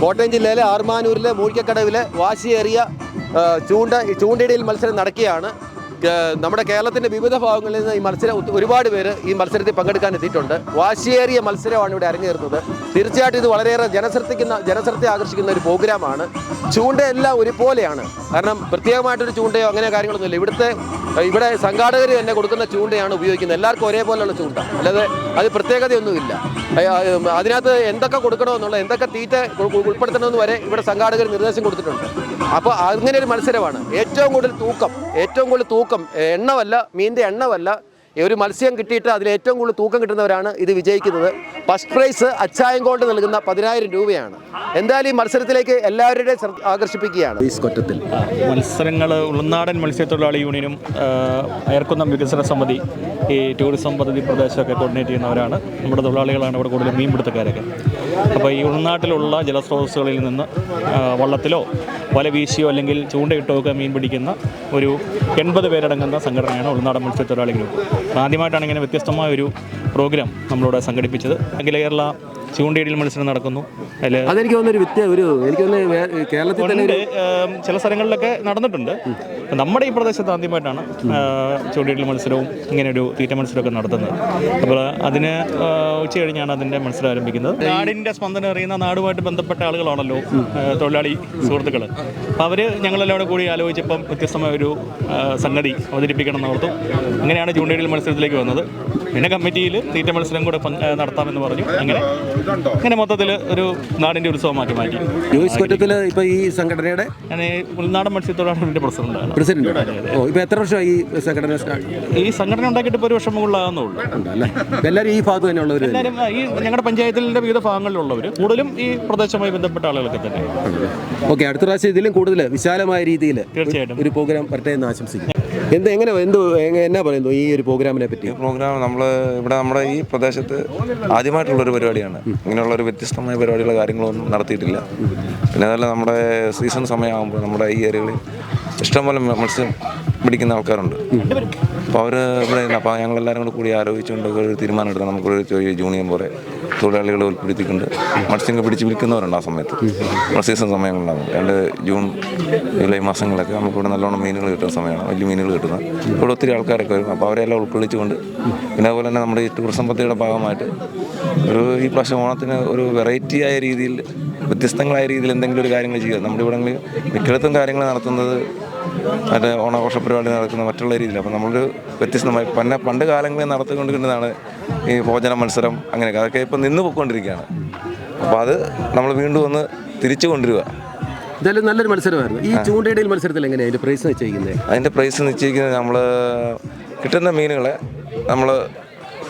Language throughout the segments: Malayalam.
കോട്ടയം ജില്ലയിലെ ആർമാനൂരിലെ മൂഴിക്കക്കടവിലെ വാശിയേറിയ ചൂണ്ടയിടയിൽ മത്സരം നടക്കുകയാണ്. നമ്മുടെ കേരളത്തിൻ്റെ വിവിധ ഭാഗങ്ങളിൽ നിന്ന് ഈ മത്സരം ഒരുപാട് പേര് ഈ മത്സരത്തിൽ പങ്കെടുക്കാൻ എത്തിയിട്ടുണ്ട്. വാശിയേറിയ മത്സരമാണ് ഇവിടെ അരങ്ങേറുന്നത്. തീർച്ചയായിട്ടും ഇത് വളരെയേറെ ജനശ്രദ്ധ ആകർഷിക്കുന്ന ഒരു പ്രോഗ്രാമാണ്. ചൂണ്ടയെല്ലാം ഒരുപോലെയാണ്. കാരണം പ്രത്യേകമായിട്ടൊരു ചൂണ്ടയോ അങ്ങനെ കാര്യങ്ങളൊന്നുമില്ല. ഇവിടെ സംഘാടകർ തന്നെ കൊടുക്കുന്ന ചൂണ്ടയാണ് ഉപയോഗിക്കുന്നത്. എല്ലാവർക്കും ഒരേപോലെയുള്ള ചൂണ്ട, അല്ലാതെ അത് പ്രത്യേകതയൊന്നുമില്ല. അതിനകത്ത് എന്തൊക്കെ കൊടുക്കണമെന്നുള്ള, എന്തൊക്കെ തീറ്റ ഉൾപ്പെടുത്തണമെന്ന് വരെ ഇവിടെ സംഘാടകർ നിർദ്ദേശം കൊടുത്തിട്ടുണ്ട്. അപ്പോൾ അങ്ങനെ ഒരു മത്സരമാണ്. ഏറ്റവും കൂടുതൽ തൂക്കം എണ്ണമല്ല, മീനിൻ്റെ എണ്ണമല്ല, ഒരു മത്സ്യം കിട്ടിയിട്ട് അതിൽ ഏറ്റവും കൂടുതൽ തൂക്കം കിട്ടുന്നവരാണ് ഇത് വിജയിക്കുന്നത്. ഫസ്റ്റ് പ്രൈസ് അച്ചായം കൊണ്ട് നൽകുന്ന 10,000 രൂപയാണ്. എന്തായാലും ഈ മത്സരത്തിലേക്ക് എല്ലാവരുടെയും ആകർഷിപ്പിക്കുകയാണ്. ഈ കൊറ്റത്തിൽ മത്സരങ്ങൾ ഉൾനാടൻ മത്സ്യത്തൊഴിലാളി യൂണിയനും അയർക്കുന്നം വികസന സമിതി ഈ ടൂറിസം പദ്ധതി പ്രദേശമൊക്കെ കോർഡിനേറ്റ് ചെയ്യുന്നവരാണ്. നമ്മുടെ തൊഴിലാളികളാണ് ഇവിടെ കൂടുതലും മീൻപിടുത്തക്കാരൊക്കെ. അപ്പോൾ ഈ ഉൾനാട്ടിലുള്ള ജലസ്രോതസ്സുകളിൽ നിന്ന് വള്ളത്തിലോ വല വീശിയോ അല്ലെങ്കിൽ ചൂണ്ടയിട്ടോ ഒക്കെ മീൻ പിടിക്കുന്ന ഒരു 80 പേരടങ്ങുന്ന സംഘടനയാണ് ഉൾനാടൻ മത്സ്യത്തൊഴിലാളി ഗ്രൂപ്പ്. ആദ്യമായിട്ടാണ് ഇങ്ങനെ വ്യത്യസ്തമായ ഒരു പ്രോഗ്രാം നമ്മളിവിടെ സംഘടിപ്പിച്ചത്. അഖില കേരള ചൂണ്ടയിടൽ മത്സരം നടക്കുന്നു. അതെനിക്ക് തോന്നുന്നു കേരളത്തിൽ തന്നെ ചില സ്ഥലങ്ങളിലൊക്കെ നടന്നിട്ടുണ്ട്. നമ്മുടെ ഈ പ്രദേശത്ത് ആദ്യമായിട്ടാണ് ചൂണ്ടയിടൽ മത്സരവും ഇങ്ങനെ ഒരു തീറ്റ മത്സരമൊക്കെ നടത്തുന്നത്. അപ്പോൾ അതിന് ഉച്ച കഴിഞ്ഞാണ് അതിൻ്റെ മത്സരം ആരംഭിക്കുന്നത്. നാടിൻ്റെ സ്പന്ദനം അറിയുന്ന നാടുമായിട്ട് ബന്ധപ്പെട്ട ആളുകളാണല്ലോ തൊഴിലാളി സുഹൃത്തുക്കൾ. അപ്പോൾ അവർ ഞങ്ങളെല്ലാം കൂടി ആലോചിച്ചപ്പം വ്യത്യസ്തമായ ഒരു സംഗതി അവതരിപ്പിക്കണം എന്ന് ഓർത്തു. അങ്ങനെയാണ് ചൂണ്ടയിടൽ മത്സരത്തിലേക്ക് വന്നത്. പിന്നെ കമ്മിറ്റിയിൽ തീറ്റ മത്സരം കൂടെ നടത്താമെന്ന് പറഞ്ഞു. അങ്ങനെ മൊത്തത്തിൽ ഒരു നാടിൻ്റെ ഉത്സവമാക്കി മാറ്റി. ജോയിസ് കൊറ്റത്തിൽ ഇപ്പോൾ ഈ സംഘടനയുടെ ഞാൻ ഉൾനാടൻ മത്സ്യത്തൊഴിലാളികളുടെ പ്രസിഡന്റാണ്. ഇപ്പോൾ എത്ര വർഷമായി ഈ സംഘടന ഉണ്ടാക്കിയിട്ട് ഇപ്പോൾ 1 വർഷം മുകളിലാകുന്നുള്ളൂ. എല്ലാവരും ഈ ഭാഗത്ത് തന്നെയുള്ളവർ, എല്ലാവരും ഈ ഞങ്ങളുടെ പഞ്ചായത്തിൻ്റെ വിവിധ ഭാഗങ്ങളിലുള്ളവർ, കൂടുതലും ഈ പ്രദേശവുമായി ബന്ധപ്പെട്ട ആളുകളൊക്കെ തന്നെ. ഓക്കെ, അടുത്ത പ്രാവശ്യം ഇതിലും കൂടുതൽ വിശാലമായ രീതിയിൽ തീർച്ചയായിട്ടും ഒരു പ്രോഗ്രാം വരട്ടെ എന്ന് ആശംസിക്കുന്നു. എന്നാ പറയുന്നു ഈ ഒരു പ്രോഗ്രാമിനെ പറ്റി? പ്രോഗ്രാം ഇവിടെ നമ്മുടെ ഈ പ്രദേശത്ത് ആദ്യമായിട്ടുള്ളൊരു പരിപാടിയാണ്. ഇങ്ങനെയുള്ളൊരു വ്യത്യസ്തമായ പരിപാടിയുള്ള കാര്യങ്ങളൊന്നും നടത്തിയിട്ടില്ല. പിന്നെ അതല്ല, നമ്മുടെ സീസൺ സമയമാകുമ്പോൾ നമ്മുടെ ഈ ഏരിയകളിൽ ഇഷ്ടംപോലെ മത്സ്യം പിടിക്കുന്ന ആൾക്കാരുണ്ട്. അപ്പോൾ അവർ ഇവിടെ അപ്പോൾ ഞങ്ങളെല്ലാവരും കൂടി ആലോചിച്ചുകൊണ്ട് ഒരു തീരുമാനം എടുത്താൽ നമുക്കൊരു യൂണിയൻ പോലെ തൊഴിലാളികളെ ഉൾപ്പെടുത്തിക്കൊണ്ട് മത്സ്യങ്ങൾ പിടിച്ച് വിൽക്കുന്നവരുണ്ട്. ആ സമയത്ത് നമ്മുടെ സീസൺ സമയങ്ങളുണ്ടാകും. 2 ജൂൺ ജൂലൈ മാസങ്ങളിലൊക്കെ നമുക്കിവിടെ നല്ലോണം മീനുകൾ കിട്ടുന്ന സമയമാണ്, വലിയ മീനുകൾ കിട്ടുന്നത്. ഇവിടെ ഒത്തിരി ആൾക്കാരൊക്കെ വരും. അപ്പോൾ അവരെല്ലാം ഉൾക്കൊള്ളിച്ചുകൊണ്ട്, പിന്നെ അതുപോലെ തന്നെ നമ്മുടെ ഈ ടൂറിസം പദ്ധതിയുടെ ഭാഗമായിട്ട് ഈ പ്രാവശ്യം ഓണത്തിന് ഒരു വെറൈറ്റിയായ രീതിയിൽ, വ്യത്യസ്തങ്ങളായ രീതിയിൽ എന്തെങ്കിലും ഒരു കാര്യങ്ങൾ ചെയ്യുക. നമ്മുടെ ഇവിടങ്ങളിൽ മിക്കയിടത്തും കാര്യങ്ങൾ നടത്തുന്നത് മറ്റേ ഓണാഘോഷ പരിപാടി നടക്കുന്ന മറ്റുള്ള രീതിയിൽ. അപ്പോൾ നമ്മളൊരു വ്യത്യസ്തമായി പണ്ട് കാലങ്ങളിൽ നടത്തിക്കൊണ്ടിരുന്നതാണ് ഈ ഭോജന മത്സരം, അങ്ങനെയൊക്കെ. അതൊക്കെ ഇപ്പം നിന്ന് പോയിക്കൊണ്ടിരിക്കുകയാണ്. അപ്പോൾ അത് നമ്മൾ വീണ്ടും ഒന്ന് തിരിച്ചു കൊണ്ടുവരിക. ഇതെല്ലാം നല്ലൊരു മത്സരമായിരുന്നു. ഈ ചൂണ്ടയിടയിൽ മത്സരത്തിൽ എങ്ങനെയാണ് അതിൻ്റെ പ്രൈസ് നിശ്ചയിക്കുന്നത്? അതിൻ്റെ പ്രൈസ് നിശ്ചയിക്കുന്നത് നമ്മൾ കിട്ടുന്ന മീനുകളെ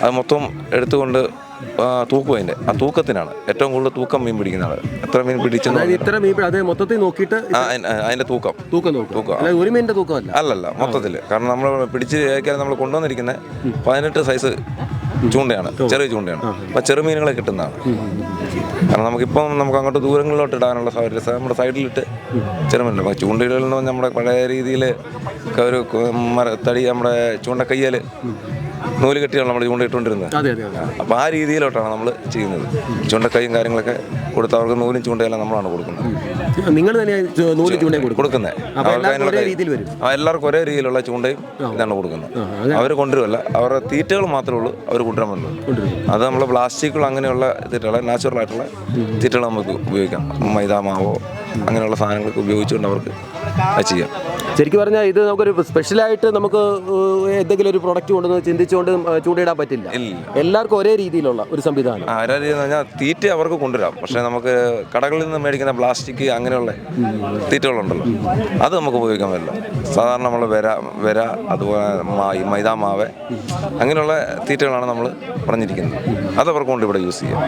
അത് മൊത്തം എടുത്തുകൊണ്ട് തൂക്കും. ആ തൂക്കത്തിനാണ് ഏറ്റവും കൂടുതൽ തൂക്കം മീൻ പിടിക്കുന്ന ആൾ. എത്ര മീൻ പിടിച്ചെന്ന് മൊത്തത്തിൽ നോക്കിയിട്ട് അതിൻ്റെ തൂക്കം ഒരു മീനിൻ്റെ തൂക്കമല്ല, അല്ലല്ല, മൊത്തത്തിൽ. കാരണം നമ്മൾ പിടിച്ച് കഴിക്കാൻ നമ്മൾ കൊണ്ടുവന്നിരിക്കുന്നത് 18 സൈസ് ചൂണ്ടയാണ്, ചെറിയ ചൂണ്ടയാണ്. അപ്പം ചെറുമീനുകളെ കിട്ടുന്നതാണ്. കാരണം നമുക്ക് അങ്ങോട്ട് ദൂരങ്ങളിലോട്ട് ഇടാനുള്ള സൗകര്യം നമ്മുടെ സൈഡിലിട്ട് ചെറുമീനുണ്ട്. അപ്പോൾ ചൂണ്ടയിടൽ എന്ന് പറഞ്ഞാൽ നമ്മുടെ പഴയ രീതിയിൽ ഒരു തടി, നമ്മുടെ ചൂണ്ടക്കയ്യൽ നൂല് കെട്ടിയാണ് നമ്മൾ ചൂണ്ടയിട്ടുകൊണ്ടിരുന്നത്. അപ്പോൾ ആ രീതിയിലോട്ടാണ് നമ്മൾ ചെയ്യുന്നത്. ചൂണ്ടക്കൈയും കാര്യങ്ങളൊക്കെ കൊടുത്ത് അവർക്ക് നൂലും ചൂണ്ടയെല്ലാം നമ്മളാണ് കൊടുക്കുന്നത്. നിങ്ങൾ തന്നെ കൊടുക്കുന്നത് എല്ലാവർക്കും ഒരേ രീതിയിലുള്ള ചൂണ്ടയും ഇതാണ് കൊടുക്കുന്നത്. അവർ കൊണ്ടുവരുമല്ല, അവരുടെ തീറ്റകൾ മാത്രമേ ഉള്ളൂ അവർ കൊണ്ടുവരാൻ പറ്റുള്ളൂ. അത് നമ്മൾ പ്ലാസ്റ്റിക്കുകൾ അങ്ങനെയുള്ള തീറ്റകൾ, നാച്ചുറൽ ആയിട്ടുള്ള തീറ്റകൾ നമുക്ക് ഉപയോഗിക്കാം. മൈദാമാവോ അങ്ങനെയുള്ള സാധനങ്ങളൊക്കെ ഉപയോഗിച്ചുകൊണ്ട് അവർക്ക് അത് ചെയ്യാം. ശരിക്കും പറഞ്ഞാൽ ഇത് നമുക്കൊരു സ്പെഷ്യലായിട്ട് നമുക്ക് എന്തെങ്കിലും ഒരു പ്രൊഡക്റ്റ് കൊണ്ടുവന്ന് ചിന്തിച്ചുകൊണ്ട് ചൂണ്ടയിടാൻ പറ്റില്ല. എല്ലാവർക്കും ഒരേ രീതിയിലുള്ള ഒരു സംവിധാനം. ഒരേ രീതി എന്ന് പറഞ്ഞാൽ തീറ്റ അവർക്ക് കൊണ്ടുവരാം. പക്ഷേ നമുക്ക് കടകളിൽ നിന്ന് മേടിക്കുന്ന പ്ലാസ്റ്റിക് അങ്ങനെയുള്ള തീറ്റകളുണ്ടല്ലോ, അത് നമുക്ക് ഉപയോഗിക്കാൻ പറ്റില്ല. സാധാരണ നമ്മൾ വര അതുപോലെ മൈദാമാവ് അങ്ങനെയുള്ള തീറ്റകളാണ് നമ്മൾ പറഞ്ഞിരിക്കുന്നത്. അത് അവർക്ക് കൊണ്ട് ഇവിടെ യൂസ് ചെയ്യാം.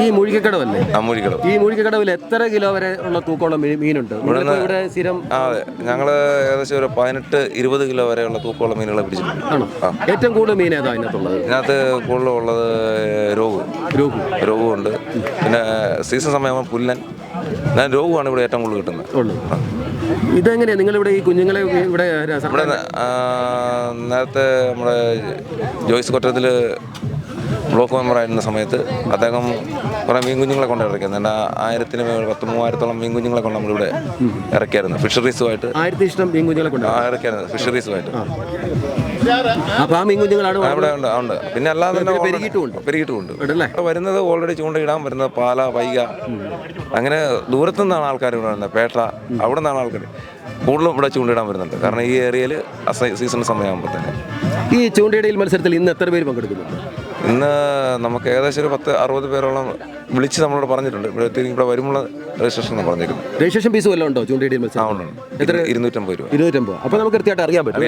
ഈ മൂഴിക്കക്കടവല്ലേ? മൂഴിക്കടവ്. ഈ മൂഴിക്കക്കടവിൽ എത്ര കിലോ വരെ ഉള്ള തൂക്കമുള്ള മീനുണ്ട് ഇവിടെ സ്ഥിരം? അതെ, ഞങ്ങൾ ഏകദേശം ഒരു 18-20 കിലോ വരെയുള്ള തൂക്കമുള്ള മീനുകളെ പിടിച്ചിട്ടുണ്ട്. ഏറ്റവും കൂടുതൽ മീൻ ഏതാ ഇതിനകത്തുള്ളത്? ഇതിനകത്ത് കൂടുതലുള്ളത് രോഗുണ്ട്. പിന്നെ സീസൺ സമയമാകുമ്പോൾ പുല്ലൻ, രോഗുവാണ് ഇവിടെ ഏറ്റവും കൂടുതൽ കിട്ടുന്നത്. ഇതെങ്ങനെയാണ് നിങ്ങളിവിടെ ഈ കുഞ്ഞുങ്ങളെ ഇവിടെ നേരത്തെ നമ്മുടെ ജോയിസ് കൊറ്റത്തിൽ ബ്ലോക്ക് മെമ്പറായിരുന്ന സമയത്ത് അദ്ദേഹം കുറേ മീൻ കുഞ്ഞുങ്ങളെ കൊണ്ട് ഇറക്കിയത്. 1000-3000 മീൻ കുഞ്ഞുങ്ങളെ കൊണ്ട് നമ്മളിവിടെ ഇറക്കിയായിരുന്നു. ഫിഷറീസുമായിട്ട് മീൻ കുഞ്ഞുങ്ങളെ കൊണ്ട് ഇറക്കിയായിരുന്നു, ഫിഷറീസുമായിട്ട്. അപ്പോൾ ആ മീൻ കുഞ്ഞുങ്ങളാണ് അവിടെ ഉണ്ട്. പിന്നെ അല്ലാതെ തന്നെ പെരുകിയിട്ടുമുണ്ട്. വരുന്നത് ഓൾറെഡി ചൂണ്ടയിടാൻ വരുന്നത് പാല, വൈക, അങ്ങനെ ദൂരത്തു നിന്നാണ് ആൾക്കാർ ഇവിടെ വരുന്നത്. പേട്ട, അവിടെ നിന്നാണ് ആൾക്കാർ കൂടുതലും ഇവിടെ ചൂണ്ടയിടാൻ വരുന്നുണ്ട്. കാരണം ഈ ഏരിയയിൽ സീസൺ സമയമാകുമ്പോൾ തന്നെ. ഈ ചൂണ്ടയിടയിൽ മത്സരത്തിൽ ഇന്ന് എത്ര പേര് പങ്കെടുക്കുന്നുണ്ട്? ഇന്ന് നമുക്ക് ഏകദേശം ഒരു 10-60 പേരോളം വിളിച്ച് നമ്മളോട് പറഞ്ഞിട്ടുണ്ട്. ഇവിടെ വരുമ്പോൾ രജിസ്ട്രേഷൻ പറഞ്ഞിരിക്കുന്നത്. രജിസ്ട്രേഷൻ ഫീസ് വല്ലതും ഉണ്ടോ ചൂണ്ടയിടയിൽ മത്സരം? എത്ര? 250 രൂപ. 250. അപ്പോൾ നമുക്ക് കൃത്യമായിട്ട് അറിയാൻ പറ്റും.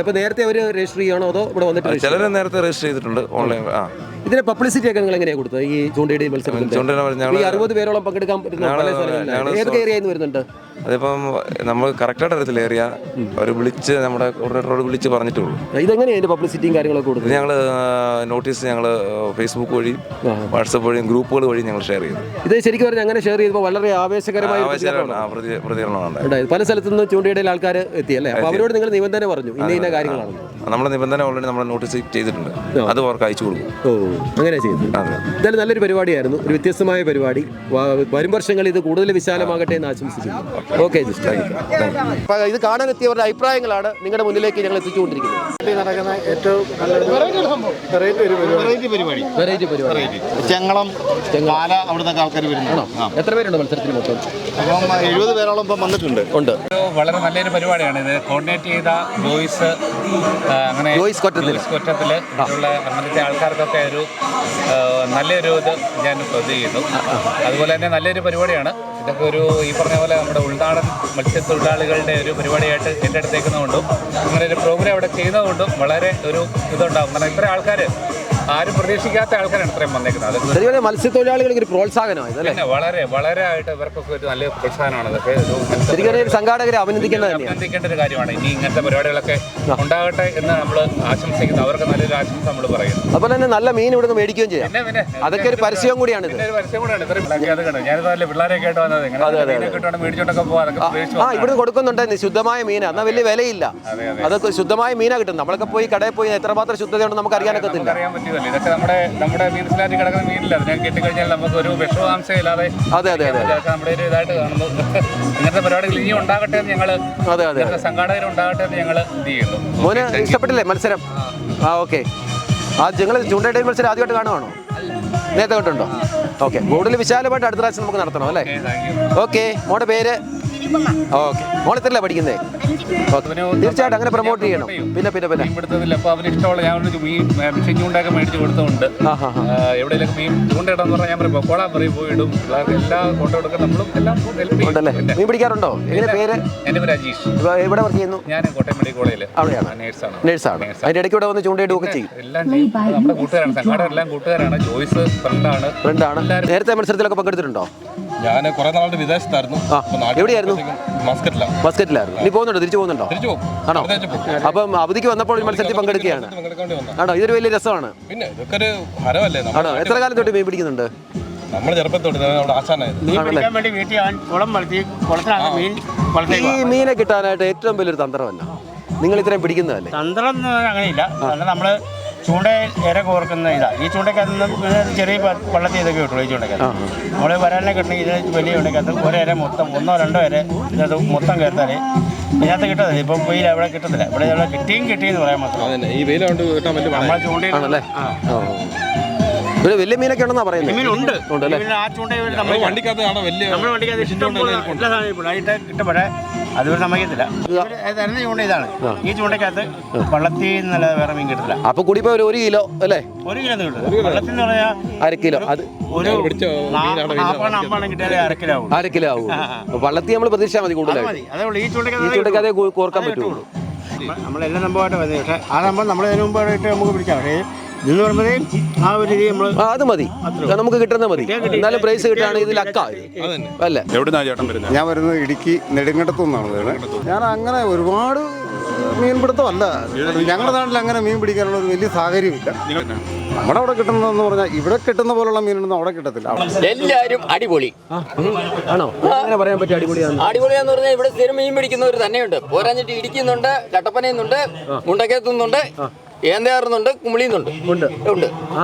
അപ്പോൾ നേരത്തെ അവർ രജിസ്റ്റർ ചെയ്യണോ അതോ ഇവിടെ വന്നിട്ട്? ചിലർ നേരത്തെ രജിസ്റ്റർ ചെയ്തിട്ടുണ്ട് ഓൺലൈൻ. ഇതിന്റെ പബ്ലിസിറ്റി ഒക്കെ നിങ്ങൾ എങ്ങനെയാണ് കൊടുത്തത് ഈ ചൂണ്ടയിടയിൽ മത്സരത്തിൽ? 60 പേരോളം പങ്കെടുക്കാൻ പറ്റുന്ന ഏതൊക്കെ ഏരിയയിൽ നിന്ന് വരുന്നുണ്ട്? അതിപ്പം നമ്മൾ കറക്റ്റായിട്ട് അറിയത്തില്ല ഏരിയ. അവർ വിളിച്ച് നമ്മുടെ കോർഡിനേറ്ററോട് വിളിച്ച് പറഞ്ഞിട്ടുള്ളൂ. ഇതെങ്ങനെയാണ് അതിന്റെ പബ്ലിസിറ്റിയും കാര്യങ്ങളൊക്കെ കൊടുത്തത്? ഞങ്ങൾ നോട്ടീസ് ഞങ്ങൾ ഫേസ്ബുക്ക് വഴി, വാട്സപ്പ് വഴിയും ഗ്രൂപ്പുകൾ വഴി ഞങ്ങൾ ഷെയർ ചെയ്തു. ഇത് ശരിക്കും പറഞ്ഞാൽ അങ്ങനെ ഷെയർ ചെയ്തപ്പോൾ വളരെ ആവേശകരമായ പ്രതികരണമാണ്. പല സ്ഥലത്തു നിന്ന് ചൂണ്ടയിടയിൽ ആൾക്കാർ എത്തിയല്ലേ? അപ്പോൾ അവരോട് നിങ്ങൾ നിബന്ധന പറഞ്ഞു ഇന്ന കാര്യങ്ങളാണ്. നമ്മുടെ നിബന്ധന ഓൾറെഡി നമ്മൾ നോട്ടീസ് ചെയ്തിട്ടുണ്ട്. അത് അവർക്ക് അയച്ചു കൊടുക്കും. അങ്ങനെ ചെയ്തു. എന്തായാലും നല്ലൊരു പരിപാടിയായിരുന്നു, ഒരു വ്യത്യസ്തമായ പരിപാടി. വരും വർഷങ്ങളിൽ ഇത് കൂടുതൽ വിശാലമാകട്ടെ എന്ന് ആശംസിക്കുന്നു. ഓക്കെ, ഇത് കാണാനെത്തിയവരുടെ അഭിപ്രായങ്ങളാണ് നിങ്ങളുടെ മുന്നിലേക്ക് ഞങ്ങൾ എത്തിച്ചുകൊണ്ടിരിക്കുന്നത്. നടക്കുന്ന ഏറ്റവും വെറൈറ്റി പരിപാടി ചെങ്ങളം, പാല, അവിടുന്ന് ആൾക്കാർ വരുന്നുണ്ടോ? എത്ര പേരുണ്ട് മത്സരത്തിന് മൊത്തം? അപ്പം 70 പേരോളം ഇപ്പം വന്നിട്ടുണ്ട്. വളരെ നല്ലൊരു പരിപാടിയാണ് ഇത്. കോർഡിനേറ്റ് ചെയ്ത ജോയ്സ്, അങ്ങനെ ജോയ്സ് കൊറ്റത്തിൽ ഉള്ള അങ്ങനത്തെ ആൾക്കാർക്കൊക്കെ ഒരു നല്ലൊരു ഇത് ഞാൻ ശ്രദ്ധ ചെയ്യുന്നു. അതുപോലെ തന്നെ നല്ലൊരു പരിപാടിയാണ് ഇതൊക്കെ. ഒരു ഈ പറഞ്ഞ പോലെ നമ്മുടെ ഉൾനാടൻ മത്സ്യത്തൊഴിലാളികളുടെ ഒരു പരിപാടിയായിട്ട് ഏറ്റെടുത്തേക്കുന്നതുകൊണ്ടും അങ്ങനെ ഒരു പ്രോഗ്രാം അവിടെ ചെയ്യുന്നതുകൊണ്ടും വളരെ ഒരു ഇതുണ്ടാകും. കാരണം ഇത്ര ആൾക്കാർ ആരും പ്രതീക്ഷിക്കാത്ത ആൾക്കാരാണ് ഇത്രയും വന്നേക്കുന്നത്. മത്സ്യത്തൊഴിലാളികൾക്ക് ഒരു പ്രോത്സാഹനമായി വളരെ വളരെ ആയിട്ട് ഇവർക്കൊക്കെ ഒരു നല്ല പ്രോത്സാഹനമാണ്. ഇതൊക്കെ സംഘാടകരെ അഭിനന്ദിക്കേണ്ട ഒരു കാര്യമാണ്. ഇനി ഇങ്ങനത്തെ പരിപാടികളൊക്കെ ഉണ്ടാകട്ടെ എന്ന് നമ്മൾ ആശംസിക്കുന്നു. അവർക്ക് നല്ലൊരു ആശംസ നമ്മൾ പറയുന്നു. അതുപോലെ തന്നെ നല്ല മീൻ ഇവിടെ നിന്ന് മേടിക്കുകയും ചെയ്യാം. അതൊക്കെ ഒരു പരസ്യം കൂടിയാണ്. ഞാനിതല്ലേ പിള്ളേരെയൊക്കെ ആയിട്ട് വന്നത് മേടിച്ചോണ്ടൊക്കെ പോകാം. ഇവിടെ കൊടുക്കുന്നുണ്ട് ശുദ്ധമായ മീനാ. എന്നാൽ വലിയ വിലയില്ല. അതൊക്കെ ശുദ്ധമായ മീനാ കിട്ടും. നമ്മളൊക്കെ പോയി കടയിൽ പോയി എത്രമാത്രം ശുദ്ധതയുണ്ടെന്ന് നമുക്ക് അറിയാനൊക്കത്തില്ല. ഇതൊക്കെ നമ്മുടെ മീൻസിലായിട്ട് കിടക്കുന്ന മീനില്ല. അതിനെ കിട്ടിക്കഴിഞ്ഞാൽ നമുക്ക് ഒരു വിഷവാംശം ഇല്ലാതെ നമ്മുടെ ഒരു ഇതായിട്ട് കാണുന്നു. ഇങ്ങനത്തെ പരിപാടികൾ ഇനി ഉണ്ടാകട്ടെ എന്ന് ഞങ്ങൾ സംഘാടകർ ഉണ്ടാകട്ടെ എന്ന് ഞങ്ങൾ ഇത് ചെയ്യുന്നു. മോന് ഇഷ്ടപ്പെട്ടില്ലേ മത്സരം? ഓക്കെ. നിങ്ങൾ ചൂണ്ടയിടയിൽ മത്സരം ആദ്യമായിട്ട് കാണുവാണോ? നേരത്തെ കേട്ടുണ്ടോ? ഓക്കെ. കൂടുതൽ വിശാലമായിട്ട് അടുത്ത പ്രാവശ്യം നമുക്ക് നടത്തണം അല്ലേ? ഓക്കെ. മോളുടെ പേര്? ഓക്കെ. മോളെത്രല്ല പഠിക്കുന്നേ? തീർച്ചയായിട്ടും അങ്ങനെ പ്രൊമോട്ട് ചെയ്യണം. പിന്നെ അപ്പോൾ അവന് ഇഷ്ടമുള്ള ഞാൻ മെഷീൻ ചൂണ്ടയൊക്കെ മേടിച്ച് കൊടുത്തുകൊണ്ട് എവിടെയെങ്കിലും മീൻ ചൂണ്ടയിടാന്ന് പറഞ്ഞാൽ ഞാൻ പറയും കോളാൻ പറയും പോയിടും. പിള്ളേർക്ക് എല്ലാം കൊണ്ടു കൊടുക്കും. നമ്മളും എല്ലാം ഉണ്ടല്ലേ? മീൻ പിടിക്കാറുണ്ടോ? എങ്ങനെ പേര്? എൻ്റെ പേര് അജീഷ്. എവിടെ വർക്ക് ചെയ്യുന്നു? ഞാൻ കോട്ടയം മെഡിക്കൽ കോളേജിൽ അവിടെയാണ് നേഴ്സാണ്. അതിൻ്റെ ഇടയ്ക്ക് ഇവിടെ വന്ന് ചൂണ്ടയിടുകയൊക്കെ ചെയ്യും. എല്ലാം ചെയ്യും. നമ്മുടെ കൂട്ടുകാരാണ്, സംഘാടകർ എല്ലാം കൂട്ടുകാരാണ്. ജോയ്സ് ഫ്രണ്ടാണ്. നേരത്തെ മത്സരത്തിലൊക്കെ പങ്കെടുത്തിട്ടുണ്ടോ? ഞാൻ കുറെ നാളുടെ വിദേശത്തായിരുന്നു. എവിടെയായിരുന്നു? മസ്കറ്റിലായിരുന്നു. ഇനി പോകുന്നുണ്ടോ? തിരിച്ചു പോകുന്നുണ്ടോ? ആണോ? അപ്പം അവധിക്ക് വന്നപ്പോൾ മത്സരത്തിൽ പങ്കെടുക്കുകയാണ്. ആണോ? ഇതൊരു വലിയ രസമാണ്. പിന്നെ ഇതൊക്കെ ഒരു ഹരമല്ലേ? ആണോ? എത്ര കാലം തൊട്ട് മീൻ പിടിക്കുന്നുണ്ട്? നമ്മൾ ചെറുപ്പത്തോട്ട് അവിടെ ആശാനായത്. ഈ മീനെ കിട്ടാനായിട്ട് ഏറ്റവും വലിയൊരു തന്ത്രമല്ല നിങ്ങൾ ഇത്രയും പിടിക്കുന്നതല്ലേ? തന്ത്രം അങ്ങനെയില്ല. നമ്മള് ചൂണ്ട ഇര കോർക്കുന്ന ഇതാണ്. ഈ ചൂണ്ടക്കകത്ത് ചെറിയ വള്ളത്തിൽ ഇതൊക്കെ കിട്ടുള്ളൂ. ഈ ചൂണ്ടക്കകത്ത് നമ്മൾ വരാനെ കിട്ടണമെങ്കിൽ ഇത് വലിയ ചൂണ്ടക്കകത്ത് ഒരേര മൊത്തം 1-2 ഇര ഇതിനകത്ത് മൊത്തം കയറ്റാലേ ഇതിനകത്ത് കിട്ടത്തില്ല. ഇപ്പം വെയിൽ അവിടെ കിട്ടത്തില്ല. ഇവിടെ ഇവിടെ കിട്ടിയെന്ന് പറയാൻ മാത്രം. ഈ വെയിലുകൊണ്ട് കിട്ടാൻ പറ്റും. നമ്മളെ ചൂണ്ടയിലാണല്ലേ വലിയ മീനൊക്കെ ഉണ്ടെന്നാ പറയുന്നത്. മീനുണ്ട്. ആ ചൂണ്ട നമ്മുടെ വണ്ടിക്കകത്ത് വലിയ നമ്മുടെ വണ്ടിക്കകത്ത് ഇഷ്ടംപോലെ എല്ലാ സാധനം കിട്ടപ്പെടെ അതുപോലെ സമ്മതിക്കത്തില്ല. തരുന്ന ചൂണ്ട ഇതാണ്. ഈ ചൂണ്ടക്കകത്ത് വള്ളത്തിൽ നിന്നല്ല വേറെ മീൻ കിട്ടില്ല. അപ്പൊ കൂടി ഇപ്പൊ 1 കിലോ അല്ലേ? 1 കിലോ കിട്ടും. വള്ളത്തിൽ എന്ന് പറഞ്ഞാൽ 1/2 കിലോ. അത് ഒരു 4 കിട്ടിയാലേ 1/2 കിലോ ആവും. 1/2 കിലോ ആവും. വള്ളത്തിൽ നമ്മൾ പ്രതീക്ഷിച്ചാൽ മതി കൂടുതലായി. ഈ ചൂണ്ടക്കകത്ത് കോർക്കാൻ പറ്റുള്ളൂ. നമ്മളെല്ലാം സംഭവമായിട്ട് വന്നത്. പക്ഷേ ആ സംഭവം നമ്മൾ അതിന് മുമ്പായിട്ട് നമുക്ക് പിടിക്കാം. പക്ഷേ ഇതെന്ന് പറയുമ്പോഴേ ആ ഒരു രീതി നമ്മൾ അത് മതി, നമുക്ക് കിട്ടുന്നത് മതി. എന്നാലും പ്രൈസ് കിട്ടുകയാണെങ്കിൽ ഇത് ലക്ക അല്ലേ? ഞാൻ വരുന്നത് ഇടുക്കി നെടുങ്കണ്ടത്തു നിന്നാണ് വരുന്നത്. ഞാൻ അങ്ങനെ ഒരുപാട് മീൻപിടുത്തമല്ല. ഞങ്ങളുടെ നാട്ടിൽ അങ്ങനെ മീൻ പിടിക്കാനുള്ള ഒരു വലിയ സാഹചര്യമില്ല. നമ്മുടെ അവിടെ കിട്ടുന്നതെന്ന് പറഞ്ഞാൽ ഇവിടെ കിട്ടുന്ന പോലുള്ള മീനൊന്നും അവിടെ കിട്ടത്തില്ല. എല്ലാവരും അടിപൊളി ആണോ? അങ്ങനെ പറയാൻ പറ്റും. അടിപൊളിയാന്ന് പറഞ്ഞാൽ ഇവിടെ സ്ഥിരം മീൻ പിടിക്കുന്നവർ തന്നെയുണ്ട്. പോരാഞ്ഞിട്ട് ഇടിക്കുന്നുണ്ട്, കട്ടപ്പനയുന്നുണ്ട്, മുണ്ടക്കയത്തുന്നുണ്ട്, ഏന്തയാറുന്നുണ്ട്, കുമളിന്നുണ്ട്. ഉണ്ട്.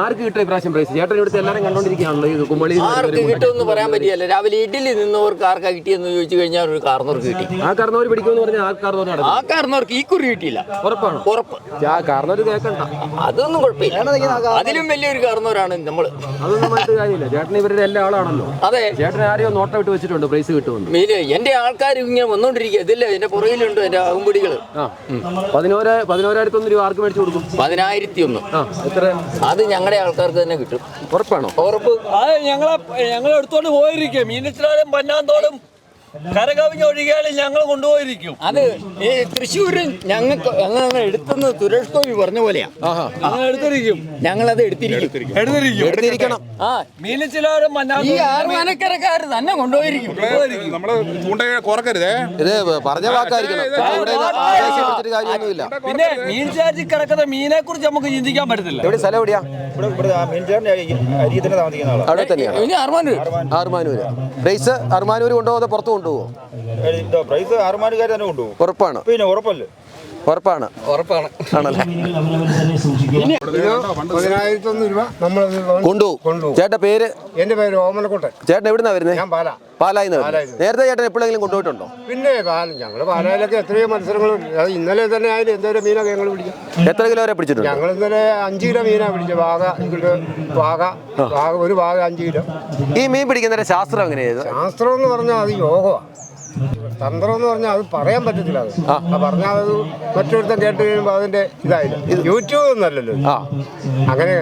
ആർക്ക് കിട്ടും ഇപ്രാവശ്യം പ്രൈസ്? ചേട്ടൻ ഇവിടുത്തെ എല്ലാവരും കണ്ടോണ്ടിരിക്കുകയാണല്ലോ ഈ കുമളി. ആർക്ക് കിട്ടുമെന്ന് പറയാൻ പറ്റിയല്ല. രാവിലെ ഇഡ്ഡലി നിന്നവർക്ക് ആർക്കാ കിട്ടിയെന്ന് ചോദിച്ചു കഴിഞ്ഞാൽ ഒരു കാർന്നവർക്ക് കിട്ടി. ആ കാർന്നവർ പിടിക്കുമെന്ന് പറഞ്ഞാൽ ആ കാർന്നവർക്ക് ഈ കുറി കിട്ടിയില്ല. ഉറപ്പാണ്. ഉറപ്പ്. ആ കാർന്നവർ കേൾക്കണ്ട, അതൊന്നും കുഴപ്പമില്ല. അതിലും വലിയൊരു കാർന്നവരാണ് നമ്മള്. അതൊന്നും മറ്റു കാര്യമില്ല. ചേട്ടൻ ഇവരുടെ എല്ലാ ആളാണല്ലോ. അതെ, ചേട്ടൻ ആരെയോ നോട്ടം ഇട്ട് വെച്ചിട്ടുണ്ട് പ്രൈസ് കിട്ടുമെന്ന്. എന്റെ ആൾക്കാർ ഇങ്ങനെ വന്നോണ്ടിരിക്കുക. ഇതില്ല, എന്റെ പുറകിലുണ്ട് എന്റെ അകുമ്പടികള്. 11,001 രൂപ ആർക്ക് മേടിച്ചു കൊടുക്കും? 1001. എത്ര? അത് ഞങ്ങളുടെ ആൾക്കാർക്ക് തന്നെ കിട്ടും. ഉറപ്പാണോ? ഉറപ്പ്. അത് ഞങ്ങൾ എടുത്തോണ്ട് പോയിരിക്കും. മീനച്ചിലാരും പന്നാന്തോടും കരകവിഞ്ഞ് ഒഴികാലും ഞങ്ങൾ കൊണ്ടുപോയിരിക്കും. അത് ഈ തൃശ്ശൂരിൽ ഞങ്ങൾക്ക് അങ്ങനെ എടുത്തെന്ന് സുരേഷ് ഗോപി പറഞ്ഞ പോലെയാ. അങ്ങനെ എടുത്തിരിക്കും. ഞങ്ങളത് എടുത്തിരിക്കണം. ആ, മീനച്ചിലാരും ഈ ആറുമാനക്കരക്കാർ തന്നെ കൊണ്ടുപോയിരിക്കും. നമ്മള് ചൂണ്ടയെ കുറക്കരുതേ. ഇത് പറഞ്ഞ വാക്കായിരിക്കണം. ഇവിടെ ആവേശപ്പെടുത്തിട്ട് കാര്യമൊന്നുമില്ല. പിന്നെ മീൻ ചാർജ് കിടക്കുന്ന മീനെ കുറിച്ച് നമുക്ക് ചിന്തിക്കാൻ പറ്റത്തില്ല. എവിടെ സ്ഥലം എവിടെയാ? അവിടെ തന്നെയാണ്. ഇനി ആറുമാനൂര്. പ്രൈസ് ആറുമാനൂര് കൊണ്ടുപോകാതെ പുറത്ത് കൊണ്ടുപോകും. പ്രൈസ് ആറുമാനുകാർ തന്നെ കൊണ്ടുപോകും. ഉറപ്പാണ്. പിന്നെ ഉറപ്പല്ലേ? ഉറപ്പാണ്. ആണല്ലേ? 10,001 രൂപ നമ്മൾ കൊണ്ടുപോകും. ചേട്ടന്റെ പേര്? എന്റെ പേര് ഓമനക്കോട്ടെ. ചേട്ടൻ എവിടുന്നാ വരുന്നത്? ഞാൻ പാലായിന്ന്. നേരത്തെ ചേട്ടൻ എപ്പോഴെങ്കിലും കൊണ്ടുപോയിട്ടുണ്ടോ? പിന്നെ ഞങ്ങള് പാലായിലൊക്കെ എത്രയോ മത്സരങ്ങളുണ്ട്. അത് ഇന്നലെ തന്നെ ആയാലും എന്തോരം മീനൊക്കെ ഞങ്ങൾ പിടിക്കും. എത്ര കിലോ വരെ പിടിച്ചിട്ടുണ്ട്? ഞങ്ങൾ ഇന്നലെ 5 കിലോ മീനാ പിടിച്ചത്. ഒരു ഭാഗ 5 കിലോ. ഈ മീൻ പിടിക്കുന്നതിന്റെ ശാസ്ത്രം എങ്ങനെയായിരുന്നു? ശാസ്ത്രം എന്ന് പറഞ്ഞാൽ അത് യോഗമാണ്. തന്ത്രം എന്ന് പറഞ്ഞാൽ അത് പറയാൻ പറ്റത്തില്ല. അത് പറഞ്ഞാൽ അത് മറ്റൊരുത്തം കേട്ട് കഴിയുമ്പോൾ അതിന്റെ ഇതായില്ല. യൂട്യൂബ് ഒന്നല്ലല്ലോ. അങ്ങനെ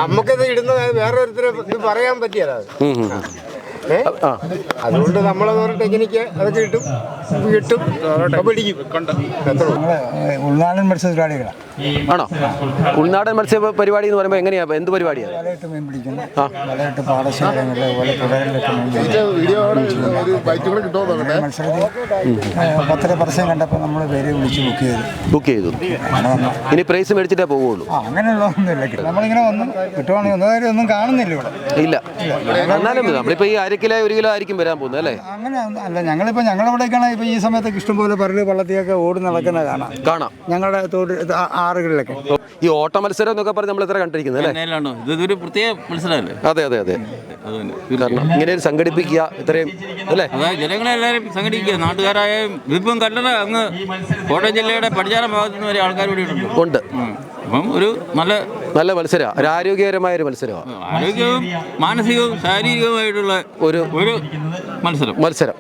നമുക്കിത് ഇടുന്നത് വേറെ ഒരുത്തരും ഇത് പറയാൻ പറ്റിയല്ല. അതുകൊണ്ട് നമ്മളത് ടെക്നിക്ക് അതൊക്കെ കിട്ടും പിടിക്കും. ഉൾനാടൻ മത്സ്യത്തൊഴിലാളികളാണ്. ആണോ? ഉൾനാടൻ മത്സ്യ പരിപാടി എന്ന് പറയുമ്പോൾ എങ്ങനെയാ? എന്ത് പരിപാടിയാണ്? വലയിട്ട് മീൻ പിടിക്കുന്നു. വലയിട്ട് പാടശേഖരങ്ങളിൽ അതുപോലെ പുഴകളിലൊക്കെ മത്സരത്തിൽ 10 പരസ്യം കണ്ടപ്പോൾ നമ്മൾ പേര് വിളിച്ച് ബുക്ക് ചെയ്തു. ഇനി പ്രൈസ് മേടിച്ചിട്ടേ പോവുള്ളൂ? അങ്ങനെയുള്ളതൊന്നുമില്ല. നമ്മളിങ്ങനെ കിട്ടുവാണെങ്കിൽ ഒന്നും കാണുന്നില്ല ഇവിടെ. ഇല്ല. എന്നാലും നമ്മളിപ്പോ ഈ 1 കിലോ 1 കിലോ ആയിരിക്കും വരാൻ പോകുന്നത് അല്ലേ? അങ്ങനെ അല്ല. ഞങ്ങളിവിടേക്കാണ് ഇപ്പൊ ഈ സമയത്തൊക്കെ ഇഷ്ടംപോലെ പരല് വള്ളത്തിയൊക്കെ ഓടി നടക്കുന്നത് കാണാം. ഞങ്ങളുടെ ആറുകളിലൊക്കെ ഈ ഓട്ട മത്സരം എന്നൊക്കെ പറഞ്ഞ് നമ്മൾ എത്ര കണ്ടിരിക്കുന്നത് അല്ലേ? ഇതൊരു പ്രത്യേക മത്സരമല്ലേ? അതെ. കാരണം ഇങ്ങനെ സംഘടിപ്പിക്കുക ഇത്രയും അല്ലേ? അതായത് ജനങ്ങളെ എല്ലാവരും സംഘടിപ്പിക്കുക. നാട്ടുകാരായ ഇതിപ്പം കല്ലറ അങ്ങ് കോട്ടയം ജില്ലയുടെ പടിഞ്ഞാറൻ ഭാഗത്തു നിന്ന് വരെ ആൾക്കാർ ഇവിടെ ഉണ്ട്. അപ്പം ഒരു നല്ല മത്സരം, ഒരു ആരോഗ്യകരമായ ഒരു മത്സരമാണ്. ആരോഗ്യവും മാനസികവും ശാരീരികവുമായിട്ടുള്ള ഒരു മത്സരം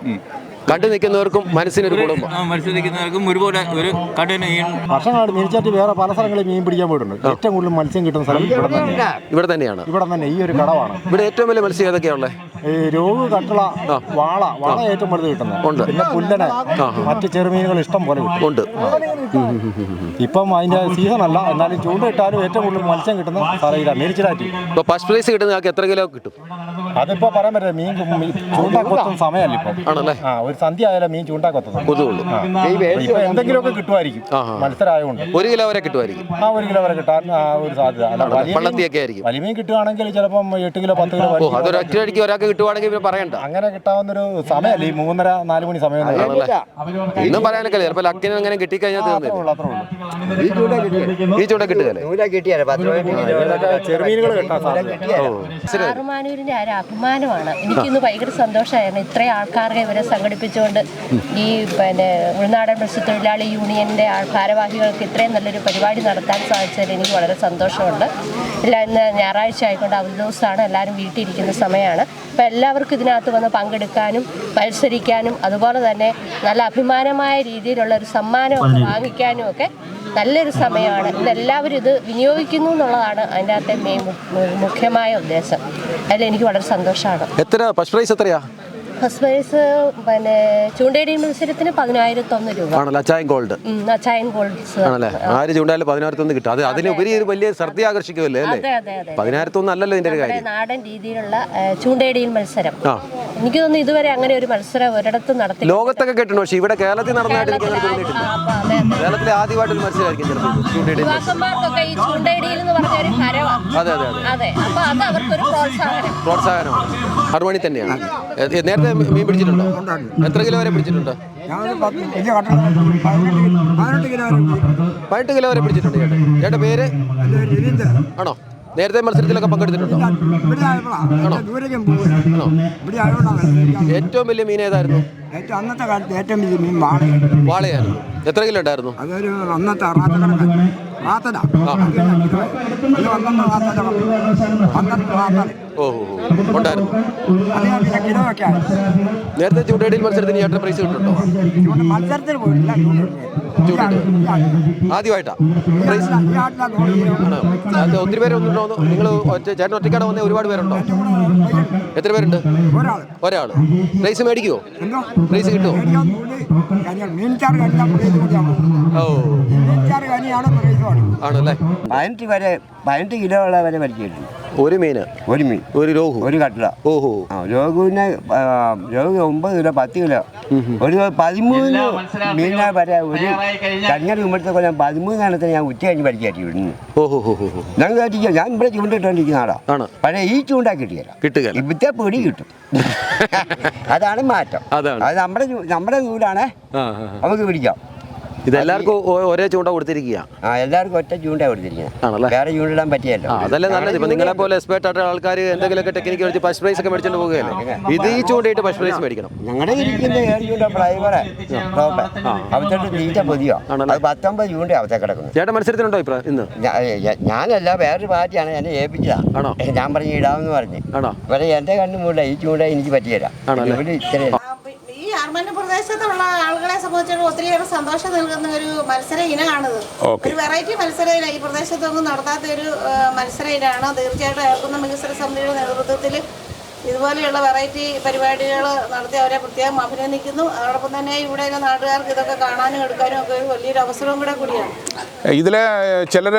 കണ്ടു നിൽക്കുന്നവർക്കും മനസ്സിനൊരു ഗുണം. മത്സരിക്കുന്നവർക്കും ഒരുപോലെ ഒരു കഠിന വർഷങ്ങളായിട്ട് മീൻചാറ്റി വേറെ പല സ്ഥലങ്ങളിൽ മീൻ പിടിക്കാൻ പോയിട്ടുണ്ട്. ഏറ്റവും കൂടുതൽ മത്സ്യം കിട്ടുന്ന സ്ഥലം ഇവിടെ തന്നെയാണ്. ഇവിടെ തന്നെ ഈ ഒരു കടവാണ്. ഇവിടെ ഏറ്റവും വലിയ മത്സ്യം ഏതൊക്കെയാണുള്ളത്? രോഗു, കട്ടള, വാള ഏറ്റവും വലുത് കിട്ടുന്നത്. പിന്നെ പുല്ലന്, മറ്റ് ചെറുമീനുകൾ ഇഷ്ടം പോലെ ഉണ്ട്. ഇപ്പം അതിന്റെ സീസൺ അല്ല, എന്നാലും ചൂണ്ടയിട്ടാലും ഏറ്റവും കൂടുതൽ മത്സ്യം കിട്ടുന്ന സ്ഥലം ഇതാണ് മീൻചാറ്റി. ഇപ്പൊ ഫസ്റ്റ് പ്രൈസ് കിട്ടുന്ന ആൾക്ക് എത്ര കിലോ കിട്ടും? അതിപ്പോ പറയാൻ പറ്റില്ല. മീൻ ചൂണ്ട കൊത്തുന്ന സമയമല്ല ഇപ്പം. ആണല്ലേ? ഒരു സന്ധ്യ ആയാലും മീൻ ചൂണ്ട കൊത്തുന്നത്. ഇപ്പൊ എന്തെങ്കിലുമൊക്കെ കിട്ടുമായിരിക്കും. മത്സരമായതുകൊണ്ട് 1 കിലോ വരെ കിട്ടുമായിരിക്കും. 1 കിലോ വരെ കിട്ടാൻ ഒരു സാധ്യത. പള്ളത്തിയൊക്കെ ആയിരിക്കും. വലിയ മീൻ കിട്ടുവാണെങ്കിൽ ചിലപ്പം 8 കിലോ 10 കിലോ. അതൊരു ഒറ്റയടിക്ക് ഒരാൾക്ക് കിട്ടുവാണെങ്കിൽ പറയണ്ട. അങ്ങനെ കിട്ടാവുന്നൊരു സമയമല്ല ഈ 3:30-4 മണി സമയം. ഇന്നും പറയാനൊക്കെ ചിലപ്പോൾ ലക്കിന് അങ്ങനെ കിട്ടിക്കഴിഞ്ഞാൽ ഈ ചൂണ്ട കിട്ടുകയല്ലേ? ചെറുമീനുകൾ കിട്ടാൻ സാധ്യത. ആറുമാനൂരിന്റെ ഒരു അഭിമാനമാണ്. എനിക്കിന്ന് ഭയങ്കര സന്തോഷമായിരുന്നു. ഇത്രയും ആൾക്കാരെ ഇവരെ സംഘടിപ്പിച്ചുകൊണ്ട് ഈ ഉൾനാടൻ മത്സ്യത്തൊഴിലാളി യൂണിയന്റെ ഭാരവാഹികൾക്ക് ഇത്രയും നല്ലൊരു പരിപാടി നടത്താൻ സാധിച്ചതിൽ എനിക്ക് വളരെ സന്തോഷമുണ്ട്. ഇന്ന് ഞായറാഴ്ച ആയിക്കൊണ്ട് അവധി ദിവസമാണ്. എല്ലാവരും വീട്ടിലിരിക്കുന്ന സമയമാണ്. അപ്പോൾ എല്ലാവർക്കും ഇതിനകത്ത് വന്ന് പങ്കെടുക്കാനും മത്സരിക്കാനും അതുപോലെ തന്നെ നല്ല അഭിമാനമായ രീതിയിലുള്ള ഒരു സമ്മാനമൊക്കെ വാങ്ങിക്കാനും ഒക്കെ നല്ലൊരു സമയമാണ്. ഇതെല്ലാവരും ഇത് വിനിയോഗിക്കുന്നു എന്നുള്ളതാണ് അതിൻ്റെ അകത്തെ മുഖ്യമായ ഉദ്ദേശം. അതിൽ എനിക്ക് വളരെ സന്തോഷമാണ്. എത്ര ഫസ്റ്റ് പ്രൈസ് എത്രയാ? ഫസ്റ്റ് പ്രൈസ് ചൂണ്ടേടി മത്സരത്തിന് 10,001 രൂപ ആണല്ലോ. അച്ചായൻ ഗോൾഡ്. അച്ചായൻ ഗോൾഡ് ആണല്ലേ? 1000 ചൂണ്ടായാലും 10,001 കിട്ടും. അത് അതിനുപരി ഒരു വലിയ ശ്രദ്ധ ആകർഷിക്കുമല്ലേ അല്ലേ? 10,001 അല്ലല്ലോ ഇതിന്റെ കാര്യം. നാടൻ രീതിയിലുള്ള ചൂണ്ടേടിയിൽ മത്സരം എനിക്ക് തോന്നുന്നു ഇതുവരെ അങ്ങനെ ഒരു മത്സരം ഒരിടത്തും നടത്തി. ലോകത്തൊക്കെ കേട്ടിട്ടുണ്ട്, പക്ഷേ ഇവിടെ കേരളത്തിൽ നടന്നതായിട്ട് എനിക്ക് തോന്നിയിട്ടില്ല. കേരളത്തിലെ ആദ്യമായിട്ടൊരു മത്സരമായിരിക്കും ചിലപ്പോൾ ചൂണ്ടേടി. യുവാക്കന്മാർക്കൊക്കെ ഈ ചൂണ്ടേടിയിൽ എന്ന് പറഞ്ഞ ഒരു ഹരമാണ്. അതെ. അപ്പൊ അത് അവർക്കൊരു പ്രോത്സാഹനമാണ്. അറുമണി തന്നെയാണ്. നേരത്തെ മീൻ പിടിച്ചിട്ടുണ്ടോ? എത്ര കിലോ വരെ പിടിച്ചിട്ടുണ്ട്? 18 കിലോ വരെ പിടിച്ചിട്ടുണ്ട് ചേട്ടൻ. ചേട്ടൻ്റെ പേര് ആണോ? നേരത്തെ മത്സരത്തിലൊക്കെ പങ്കെടുത്തിട്ടുണ്ടോ? ആണോ? ഏറ്റവും വലിയ മീൻ ഏതായിരുന്നു? അന്നത്തെ കാലത്ത് ഏറ്റവും വലിയ മീൻ വാളയായിരുന്നു. എത്ര കിലോ ഉണ്ടായിരുന്നു? അതൊരു അന്നത്തെ ഉണ്ടായിരുന്നു. നേരത്തെ ചൂണ്ടേടിയിൽ മത്സരത്തിന് ചേട്ടൻ പ്രൈസ് കിട്ടുന്നുണ്ടോ? മത്സരത്തിൽ പോയില്ല. ആദ്യമായിട്ടാ പ്രൈസ്? ആണോ? ഒത്തിരി പേരൊന്നുണ്ടോ? നിങ്ങൾ ചേട്ടൻ ഒറ്റയ്ക്കാണ് വന്നേ? ഒരുപാട് പേരുണ്ടോ? എത്ര പേരുണ്ട്? ഒരാൾ. പ്രൈസ് മേടിക്കുമോ? പ്രൈസ് കിട്ടുമോ? ആണല്ലേ? 15 കിലോ വരെ പരിചയമുണ്ട്. ഒരു മീൻ, ഒരു രോഹു, ഒരു കട്ട്ല. ഓഹോ. രോഗു 9 കിലോ, 10 കിലോ, ഒരു 13 മീനിനെ വരെ. ഒരു കഴിഞ്ഞ മുമ്പത്തെ കൊല്ലം 13 എണ്ണത്തിന് ഞാൻ ഉച്ച കഴിഞ്ഞ് പരിചയമായിട്ട് വിടുന്നു. ഞാൻ കേട്ടില്ല. ഞാൻ ഇവിടെ ചൂണ്ടിട്ടോണ്ടിരിക്കുന്ന ആളാണ്. പഴയ ഈ ചൂണ്ട കിട്ടില്ല. ഇവിടുത്തെ പൊടി കിട്ടും. അതാണ് മാറ്റം. അത് നമ്മുടെ നൂലാണ്, നമുക്ക് പിടിക്കാം. ഇതെല്ലാവർക്കും ഒരേ ചൂണ്ട കൊടുത്തിരിക്കുക? എല്ലാവർക്കും ഒറ്റ ചൂണ്ട കൊടുത്തിരിക്കുക. വേറെ ചൂണ്ടിടാൻ പറ്റിയല്ലോ. അതല്ലേ നല്ലത്. ഇപ്പൊ നിങ്ങളെ പോലെ എക്സ്പേർട്ട് ആയിട്ട് ആൾക്കാർ എന്തെങ്കിലുമൊക്കെ ടെക്നിക്ക് വെച്ച് ഫസ്റ്റ് പ്രൈസ് ഒക്കെ മേടിച്ചോണ്ട് പോകുകയല്ലേ? ഇത് ഈ ചൂണ്ടയിട്ട് ഫസ്റ്റ് പ്രൈസ് മേടിക്കണം. ഞങ്ങളുടെ ഇരിക്കുന്ന 7 ചൂണ്ട ഫ്ലൈവറെ അവത്തോട്ട് തീറ്റ പൊതിയോ. അത് 19 ചൂണ്ട അവത്തെ കിടക്കുന്നു. ചേട്ടൻ മത്സരത്തിനുണ്ടോ ഇപ്പൊ ഇന്ന്? ഞാനല്ല, വേറൊരു പാർട്ടിയാണ് എന്നെ ഏൽപ്പിച്ചതാ. ഞാൻ പറഞ്ഞ് ഇടാമെന്ന് പറഞ്ഞു. പക്ഷേ എന്റെ കണ്ണു മൂല ഈ ചൂണ്ട എനിക്ക് പറ്റിയല്ല. ഈ അർമന്റെ പ്രദേശത്തുള്ള ആളുകളെ സംബന്ധിച്ചിടത്തോളം ഒത്തിരിയേറെ സന്തോഷം നൽകുന്ന ഒരു മത്സര ഇനമാണിത്. ഒരു വെറൈറ്റി മത്സര ഇനം. ഈ പ്രദേശത്തൊന്നും നടത്താത്ത ഒരു മത്സര ഇനമാണ്. തീർച്ചയായിട്ടും ഏർക്കുന്ന വികസന സമിതിയുടെ നേതൃത്വത്തിൽ ഇതുപോലെയുള്ള വെറൈറ്റി പരിപാടികൾ നടത്തി അവരെ പ്രത്യേകം അഭിനന്ദിക്കുന്നു. അതോടൊപ്പം തന്നെ ഇവിടെയുള്ള നാട്ടുകാർക്ക് ഇതൊക്കെ കാണാനും എടുക്കാനും ഒക്കെ ഒരു വലിയൊരു അവസരവും കൂടിയാണ്. ഇതിൽ ചിലർ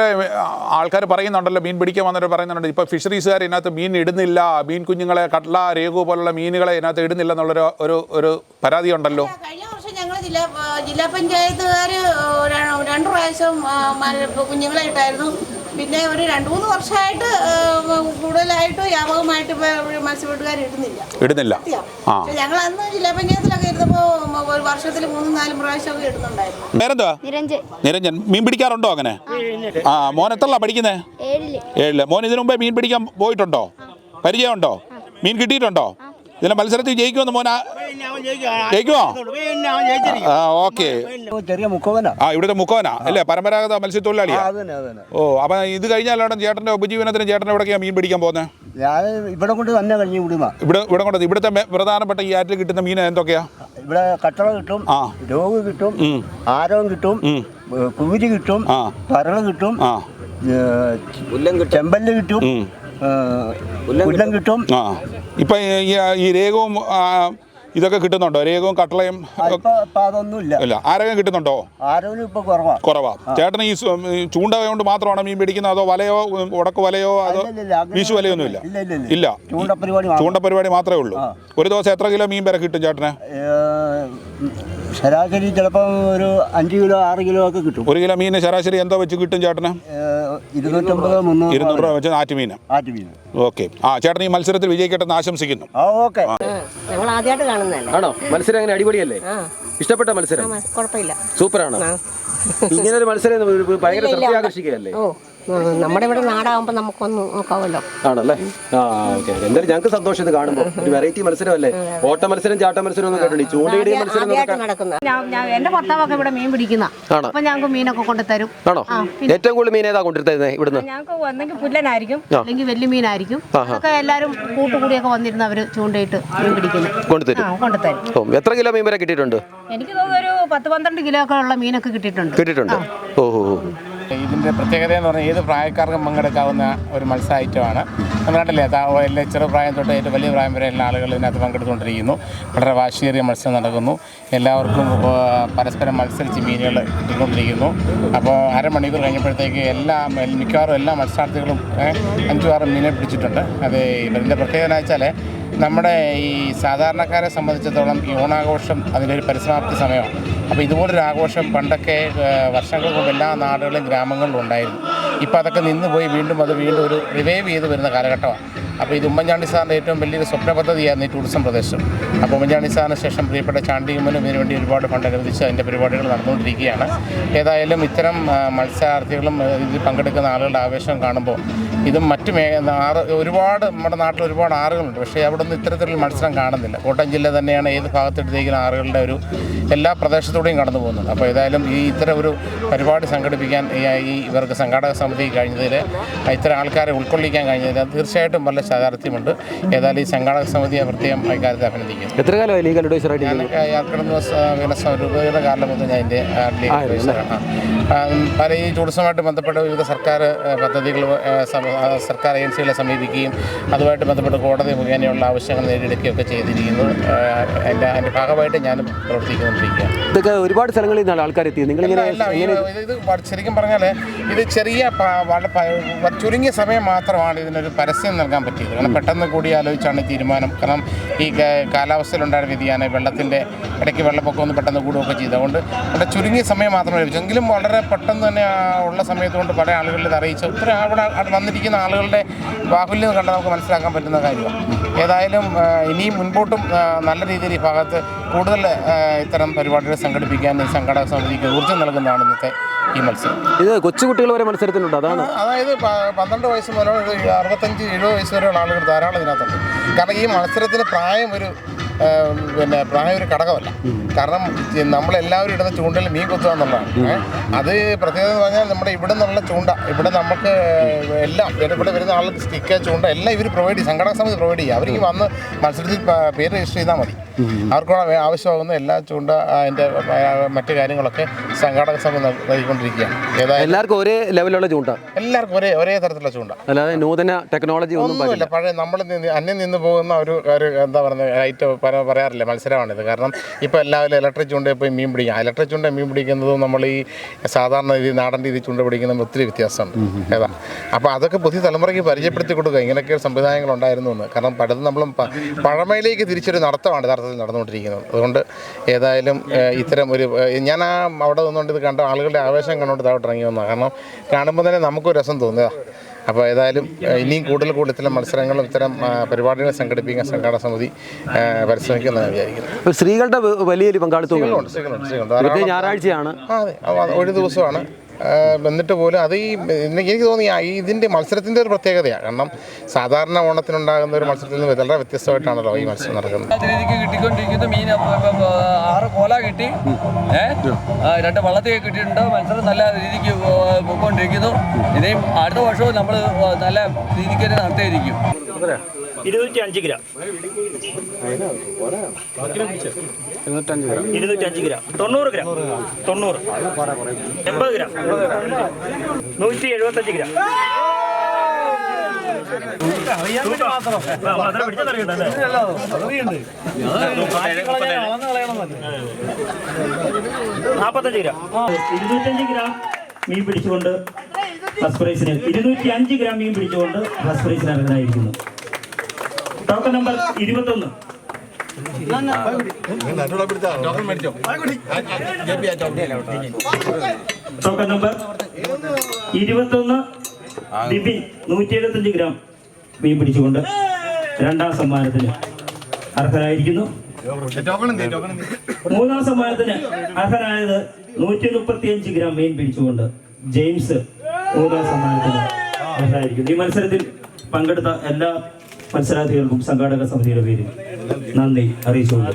ആൾക്കാർ പറയുന്നുണ്ടല്ലോ, മീൻ പിടിക്കാൻ വന്നിട്ട് പറയുന്നുണ്ട്, ഇപ്പോൾ ഫിഷറീസുകാർ ഇതിനകത്ത് മീൻ ഇടുന്നില്ല, മീൻ കുഞ്ഞുങ്ങളെ കട്ട്ല, രേഖു പോലുള്ള മീനുകളെ ഇതിനകത്ത് ഇടുന്നില്ല എന്നുള്ളൊരു ഒരു പരാതി ഉണ്ടല്ലോ. കഴിഞ്ഞ വർഷം ഞങ്ങൾ ജില്ലാ പഞ്ചായത്തുകാർ 2 പ്രാവശ്യം കുഞ്ഞുങ്ങളെ ഇട്ടായിരുന്നു. പിന്നെ ഒരു 2-3 വർഷമായിട്ട് കൂടുതലായിട്ട് വ്യാപകമായിട്ട് മത്സ്യബന്ധനക്കാർ ഇടുന്നില്ല. ഞങ്ങൾ അന്ന് ജില്ലാ പഞ്ചായത്തിലൊക്കെ ഇരുന്നപ്പോൾ ഒരു വർഷത്തിൽ 3-4 പ്രാവശ്യമൊക്കെ ഇടുന്നുണ്ടായിരുന്നു. നിരഞ്ജൻ മീൻ പിടിക്കാറുണ്ടോ? അങ്ങനെ. മോൻ എത്രല്ല പഠിക്കുന്നത്? 7. മോൻ ഇതിനു മുമ്പേ മീൻ പിടിക്കാൻ പോയിട്ടുണ്ടോ? പരിചയമുണ്ടോ? മീൻ കിട്ടിയിട്ടുണ്ടോ? ഇതിലെ മത്സരത്തിൽ ജയിക്കുമെന്ന് മോൻ ജയിക്കുമോ? ഓക്കെ. ഇവിടുത്തെ മുക്കോനാ അല്ലേ? പരമ്പരാഗത മത്സ്യത്തൊഴിലാളിയാ? ഓ, അപ്പൊ ഇത് കഴിഞ്ഞാലാണ് ചേട്ടന്റെ ഉപജീവനത്തിന് ചേട്ടൻ എവിടേക്കാണ് മീൻ പിടിക്കാൻ പോകുന്നത്? ഇവിടെ കൊണ്ട് തന്നെ കഴിഞ്ഞു ഇവിടെ കൊണ്ട്. ഇവിടുത്തെ പ്രധാനപ്പെട്ട ഈ ആറ്റിൽ കിട്ടുന്ന മീൻ എന്തൊക്കെയാ? ഇവിടെ കട്ടള കിട്ടും, രോഗ് കിട്ടും, ആരവം കിട്ടും, കുവിരി കിട്ടും, പരള കിട്ടും, ചെമ്പല്ല് കിട്ടും, പുല്ലം കിട്ടും. ഇപ്പൊ ഈ രേഖവും ഇതൊക്കെ കിട്ടുന്നുണ്ടോ? രേഖവും കട്ടളയും അതൊന്നുമില്ല. ആരകം കിട്ടുന്നുണ്ടോ? ആരവനും ഇപ്പൊ കുറവാ. ചേട്ടൻ ഈ ചൂണ്ട കൊണ്ട് മാത്രമാണോ മീൻ പിടിക്കുന്നത്? അതോ വലയോ, ഉടക്ക് വലയോ, അതോ വീശു വലയൊന്നും ഇല്ല? ചൂണ്ട പരിപാടി മാത്രമേ ഉള്ളൂ. ഒരു ദിവസം എത്ര കിലോ മീൻ വരെ കിട്ടും ചേട്ടന്? ശരാശരി ചിലപ്പോൾ ഒരു 5 കിലോ 6 കിലോ ഒക്കെ കിട്ടും. 1 കിലോ മീന് ശരാശരി എന്തോ വെച്ച് കിട്ടും ചേട്ടന്? 250-300 രൂപ വെച്ച് ആറ്റുമീൻ. ഓക്കെ. ചേട്ടൻ ഈ മത്സരത്തിൽ വിജയിക്കട്ടെ എന്ന് ആശംസിക്കുന്നു. ഞങ്ങൾ ആദ്യമായിട്ട് കാണുന്നതല്ലേ. ആണോ? മത്സരം അങ്ങനെ അടിപൊളിയല്ലേ? ഇഷ്ടപ്പെട്ട മത്സരം? കുഴപ്പമില്ല, സൂപ്പറാണ്. ഇങ്ങനെ ഒരു മത്സരം ഭയങ്കര ശ്രദ്ധ ആകർഷിക്കുകയല്ലേ? നമ്മുടെ ഇവിടെ നാടാകുമ്പോൾ നമുക്കൊന്ന് നോക്കാമല്ലോ. ആണല്ലേ? ഓക്കെ. എന്തായാലും ഞങ്ങൾക്ക് സന്തോഷം ഇത് കാണുമ്പോൾ. ഒരു വെറൈറ്റി മത്സരമല്ലേ? ഓട്ട മത്സരം, ചാട്ട മത്സരം ഒന്നും കേട്ടോ. ചൂണ്ടയുടെ മത്സരം എന്റെ ഭർത്താവൊക്കെ ഇവിടെ മീൻ പിടിക്കുന്ന, അപ്പൊ ഞങ്ങൾക്ക് മീനൊക്കെ കൊണ്ടുതരും. ആണോ? ഏറ്റവും കൂടുതൽ മീൻ ഏതാ കൊണ്ടുതരുന്നത് ഇവിടുന്ന്? ഞങ്ങൾക്ക് ഒന്നെങ്കിൽ പുല്ലനായിരിക്കും, അല്ലെങ്കിൽ വലിയ മീനായിരിക്കും. ഒക്കെ എല്ലാവരും കൂട്ടുകൂടിയൊക്കെ വന്നിരുന്ന് അവര് ചൂണ്ടയിട്ട് മീൻ പിടിക്കുന്നു, കൊണ്ടുതരും. എത്ര കിലോ മീൻ വരെ കിട്ടിയിട്ടുണ്ട്? എനിക്ക് തോന്നുന്നു ഒരു 10-12 കിലോ ഒക്കെ ഉള്ള മീനൊക്കെ കിട്ടിയിട്ടുണ്ട്. ഓഹോ. ഇതിൻ്റെ പ്രത്യേകത എന്ന് പറഞ്ഞാൽ ഏത് പ്രായക്കാർക്കും പങ്കെടുക്കാവുന്ന ഒരു മത്സര ഐറ്റമാണ്. നമ്മളായിട്ടല്ലേ എല്ലാ ചെറുപ്രായം തൊട്ട് ഏറ്റവും വലിയ പ്രായം വരെ എല്ലാ ആളുകളും ഇതിനകത്ത് പങ്കെടുത്തുകൊണ്ടിരിക്കുന്നു. വളരെ വാശിയേറിയ മത്സരം നടക്കുന്നു. എല്ലാവർക്കും പരസ്പരം മത്സരിച്ച് മീനുകൾ കിട്ടിക്കൊണ്ടിരിക്കുന്നു. അപ്പോൾ അരമണിക്കൂർ കഴിഞ്ഞപ്പോഴത്തേക്ക് മിക്കവാറും എല്ലാ മത്സരാർത്ഥികളും 5-6 മീനെ പിടിച്ചിട്ടുണ്ട്. അത് ഇതിൻ്റെ പ്രത്യേകത എന്ന് വെച്ചാൽ നമ്മുടെ ഈ സാധാരണക്കാരെ സംബന്ധിച്ചിടത്തോളം ഈ ഓണാഘോഷം അതിൻ്റെ ഒരു പരിസമാപ്തി സമയമാണ്. അപ്പോൾ ഇതുപോലൊരു ആഘോഷം പണ്ടൊക്കെ വർഷങ്ങൾക്ക് മുമ്പ് എല്ലാ നാടുകളിലും ഗ്രാമങ്ങളിലും ഉണ്ടായിരുന്നു. ഇപ്പോൾ അതൊക്കെ നിന്ന് പോയി വീണ്ടും ഒരു റിവൈവ് ചെയ്ത് വരുന്ന കാലഘട്ടമാണ്. അപ്പോൾ ഇത് ഉമ്മൻചാണ്ടി സാറിൻ്റെ ഏറ്റവും വലിയൊരു സ്വപ്ന പദ്ധതിയായിരുന്നു ഈ ടൂറിസം പ്രദേശം. അപ്പോൾ ഉമ്മൻചാണ്ടി സാറിന് ശേഷം പ്രിയപ്പെട്ട ചാണ്ടിയമ്മനും ഇതിനു വേണ്ടി ഒരുപാട് ഫണ്ട് അനുവദിച്ച് അതിൻ്റെ പരിപാടികൾ നടന്നുകൊണ്ടിരിക്കുകയാണ്. ഏതായാലും ഇത്തരം മത്സരാർത്ഥികളും ഇതിൽ പങ്കെടുക്കുന്ന ആളുകളുടെ ആവേശം കാണുമ്പോൾ ഇതും മറ്റ് ഒരുപാട് നമ്മുടെ നാട്ടിൽ ഒരുപാട് ആറുകളുണ്ട്, പക്ഷേ അവിടെ ഒന്നും ഇത്തരത്തിലുള്ള മത്സരം കാണുന്നില്ല. കോട്ടയം ജില്ല തന്നെയാണ് ഏത് ഭാഗത്തെടുത്തേക്കുന്ന ആറുകളുടെ ഒരു എല്ലാ പ്രദേശത്തൂടെയും കടന്നു പോകുന്നത്. അപ്പോൾ ഏതായാലും ഇത്തരം ഒരു പരിപാടി സംഘടിപ്പിക്കാൻ ഇവർക്ക് സംഘാടക സമിതി കഴിഞ്ഞതിൽ ഇത്തരം ആൾക്കാരെ ഉൾക്കൊള്ളിക്കാൻ കഴിഞ്ഞതിൽ തീർച്ചയായിട്ടും നല്ല ശതാർത്ഥ്യമുണ്ട്. ഏതായാലും ഈ സംഘാടക സമിതിയെ പ്രത്യേകം ഇക്കാര്യത്തിൽ അഭിനന്ദിക്കുന്നു. എത്ര കാലമായി ലീഗൽ അഡ്വൈസറായിട്ട്? ഞാൻ വികസന കാലം മുതൽ ഞാൻ എൻ്റെ ലീഗൽ അഡ്വൈസറാണ്. പല ഈ ടൂറിസവുമായിട്ട് ബന്ധപ്പെട്ട വിവിധ സർക്കാർ പദ്ധതികൾ സർക്കാർ ഏജൻസികളെ സമീപിക്കുകയും അതുമായിട്ട് ബന്ധപ്പെട്ട് കോടതി മുഖേനയുള്ള ആവശ്യങ്ങൾ നേടിയെടുക്കുകയൊക്കെ ചെയ്തിരിക്കുന്നു. അതിൻ്റെ ഭാഗമായിട്ട് ഞാൻ പ്രവർത്തിക്കുന്നുണ്ടിരിക്കുകയാണ്. ഇതൊക്കെ ഒരുപാട് സ്ഥലങ്ങളിൽ നിന്നാണ് ആൾക്കാർ എത്തിയത്. നിങ്ങളിങ്ങനെ ഇത് ശരിക്കും പറഞ്ഞാൽ ഇത് ചെറിയ ചുരുങ്ങിയ സമയം മാത്രമാണ് ഇതിനൊരു പരസ്യം നൽകാൻ പറ്റിയത്. കാരണം പെട്ടെന്ന് കൂടി ആലോചിച്ചാണ് തീരുമാനം. കാരണം ഈ കാലാവസ്ഥയിലുണ്ടായ വ്യതിയാനം, വെള്ളത്തിൻ്റെ ഇടയ്ക്ക് വെള്ളപ്പൊക്കം ഒന്ന് പെട്ടെന്ന് കൂടുകയൊക്കെ ചെയ്തതുകൊണ്ട് വളരെ ചുരുങ്ങിയ സമയം മാത്രമേ ലഭിച്ചു. എങ്കിലും വളരെ പെട്ടെന്ന് തന്നെ ഉള്ള സമയത്തുകൊണ്ട് പല ആളുകളിൽ അറിയിച്ചു. ഇത്ര അവിടെ വന്നിരിക്കുന്ന ആളുകളുടെ ബാഹുല്യം കണ്ട് നമുക്ക് മനസ്സിലാക്കാൻ പറ്റുന്ന കാര്യമാണ്. ഏതായാലും ഇനിയും മുൻപോട്ടും നല്ല രീതിയിൽ ഈ ഭാഗത്ത് കൂടുതൽ ഇത്തരം പരിപാടികൾ സംഘടിപ്പിക്കാൻ സംഘാടക സമിതിക്ക് ഊർജ്ജം നൽകുന്നതാണ് ഇന്നത്തെ ഈ മത്സരം. ഇത് കൊച്ചുകുട്ടികൾ വരെ മത്സരത്തിനുണ്ട്. അതായത് 12 വയസ്സ് മുതൽ 65-70 വയസ്സ് വരെയുള്ള ആളുകൾ ധാരാളം ഇതിനകത്തുണ്ട്. കാരണം ഈ മത്സരത്തിന് പ്രായം ഒരു ഘടകമല്ല. കാരണം നമ്മളെല്ലാവരും ഇടുന്ന ചൂണ്ടയിൽ മീൻ കൊത്തുക എന്നുള്ളതാണ്. അത് പ്രത്യേകത എന്ന് പറഞ്ഞാൽ നമ്മുടെ ഇവിടെ നിന്നുള്ള ചൂണ്ട, ഇവിടെ നമുക്ക് എല്ലാം ഇവിടെ വരുന്ന ആളുകൾ സ്റ്റിക്ക് ചൂണ്ട എല്ലാം ഇവർ പ്രൊവൈഡ് ചെയ്യും, സംഘടക സമിതി പ്രൊവൈഡ് ചെയ്യുക. അവർക്ക് വന്ന് മത്സരത്തിൽ പേര് രജിസ്റ്റർ ചെയ്താൽ മതി. അവർക്കുള്ള ആവശ്യമാകുന്ന എല്ലാ ചൂണ്ട അതിൻ്റെ മറ്റു കാര്യങ്ങളൊക്കെ സംഘാടക സമിതി നൽകിക്കൊണ്ടിരിക്കുകയാണ്. ഏതായാലും എല്ലാവർക്കും ഒരേ ലെവലുള്ള ചൂണ്ട, എല്ലാവർക്കും ഒരേ തരത്തിലുള്ള ചൂണ്ട, അല്ലാതെ നൂതന ടെക്നോളജി ഒന്നുമില്ല. പഴയ നമ്മൾ അന്യം നിന്ന് പോകുന്ന ഒരു എന്താ പറയുക ഐറ്റം പറയാറില്ല മത്സരമാണിത്. കാരണം ഇപ്പോൾ എല്ലാവരും ഇലക്ട്രിക് ചൂണ്ടയിൽ പോയി മീൻ പിടിക്കാം. ഇലക്ട്രിക് ചൂണ്ട മീൻ പിടിക്കുന്നതും നമ്മൾ ഈ സാധാരണ രീതി നാടൻ രീതി ചൂണ്ട പിടിക്കുന്നതും ഒത്തിരി വ്യത്യാസമുണ്ട്. ഏതാ അപ്പോൾ അതൊക്കെ പുതിയ തലമുറയ്ക്ക് പരിചയപ്പെടുത്തി കൊടുക്കുക, ഇങ്ങനെയൊക്കെ സംവിധാനങ്ങൾ ഉണ്ടായിരുന്നു എന്ന്. കാരണം പലതും നമ്മൾ പഴമയിലേക്ക് തിരിച്ചൊരു നടത്തമാണ് യഥാർത്ഥത്തിൽ നടന്നുകൊണ്ടിരിക്കുന്നത്. അതുകൊണ്ട് ഏതായാലും ഇത്തരം ഒരു ഞാൻ അവിടെ നിന്നുകൊണ്ട് ഇത് കണ്ട ആളുകളുടെ ആവേശം കണ്ടുകൊണ്ട് താഴോട്ട് ഇറങ്ങി വന്നതാണ്. കാരണം കാണുമ്പോൾ തന്നെ നമുക്കൊരു രസം തോന്നുക. അപ്പോൾ ഏതായാലും ഇനിയും കൂടുതൽ ഇത്തരം മത്സരങ്ങളും ഇത്തരം പരിപാടികൾ സംഘടിപ്പിക്കാൻ സംഘാടക സമിതി പരിശ്രമിക്കുന്നതാണ് വിചാരിക്കുന്നത്. സ്ത്രീകളുടെ വലിയൊരു പങ്കാളിത്തം ഞായറാഴ്ചയാണ്, ഒരു ദിവസമാണ്. എന്നിട്ട് പോലും അത് എനിക്ക് തോന്നി ഇതിൻ്റെ മത്സരത്തിൻ്റെ ഒരു പ്രത്യേകതയാണ്. കാരണം സാധാരണ ഓണത്തിനുണ്ടാകുന്ന ഒരു മത്സരത്തിൽ നിന്ന് വളരെ വ്യത്യസ്തമായിട്ടാണല്ലോ ഈ മത്സരം നടക്കുന്നത്. രീതിക്ക് കിട്ടിക്കൊണ്ടിരിക്കുന്ന മീൻ 6 കോല കിട്ടി, 2 വള്ളത്തിൽ കിട്ടിയിട്ടുണ്ട്. മത്സരം നല്ല രീതിക്ക് പോയിക്കൊണ്ടിരിക്കുന്നു. ഇനിയും അടുത്ത വർഷവും നമ്മൾ നല്ല രീതിക്ക് തന്നെ നടത്തിയിരിക്കും. 205 gram 205 gram 90 gram 90 80 gram 175 gram 45 gram 205 gram മീൻ പിടിച്ചുകൊണ്ട് ഫസ്റ്റ് പ്രൈസിന് 205 ഗ്രാം മീൻ പിടിച്ചുകൊണ്ട് ഫസ്റ്റ് പ്രൈസിന് അർഹനായിരിക്കുന്നു. Token number 21. Token number 21 Bibin 175 gram മീൻ പിടിച്ചുകൊണ്ട് രണ്ടാം സമ്മാനത്തിന് അർഹനായിരിക്കുന്നു. മൂന്നാം സമ്മാനത്തിന് അർഹനായത് 135 ഗ്രാം മീൻ പിടിച്ചുകൊണ്ട് ജെയിംസ് മൂന്നാം സമ്മാനത്തിന് അർഹനായിരിക്കുന്നു. ഈ മത്സരത്തിൽ പങ്കെടുത്ത എല്ലാ മത്സരാർത്ഥികൾക്കും സംഘാടക സമിതിയുടെ പേരിൽ നന്ദി അറിയിച്ചുകൊണ്ട്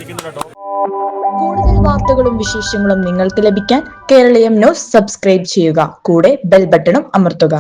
കൂടുതൽ വാർത്തകളും വിശേഷങ്ങളും നിങ്ങൾക്ക് ലഭിക്കാൻ കേരളീയം ന്യൂസ് സബ്സ്ക്രൈബ് ചെയ്യുക. കൂടെ ബെൽ ബട്ടണും അമർത്തുക.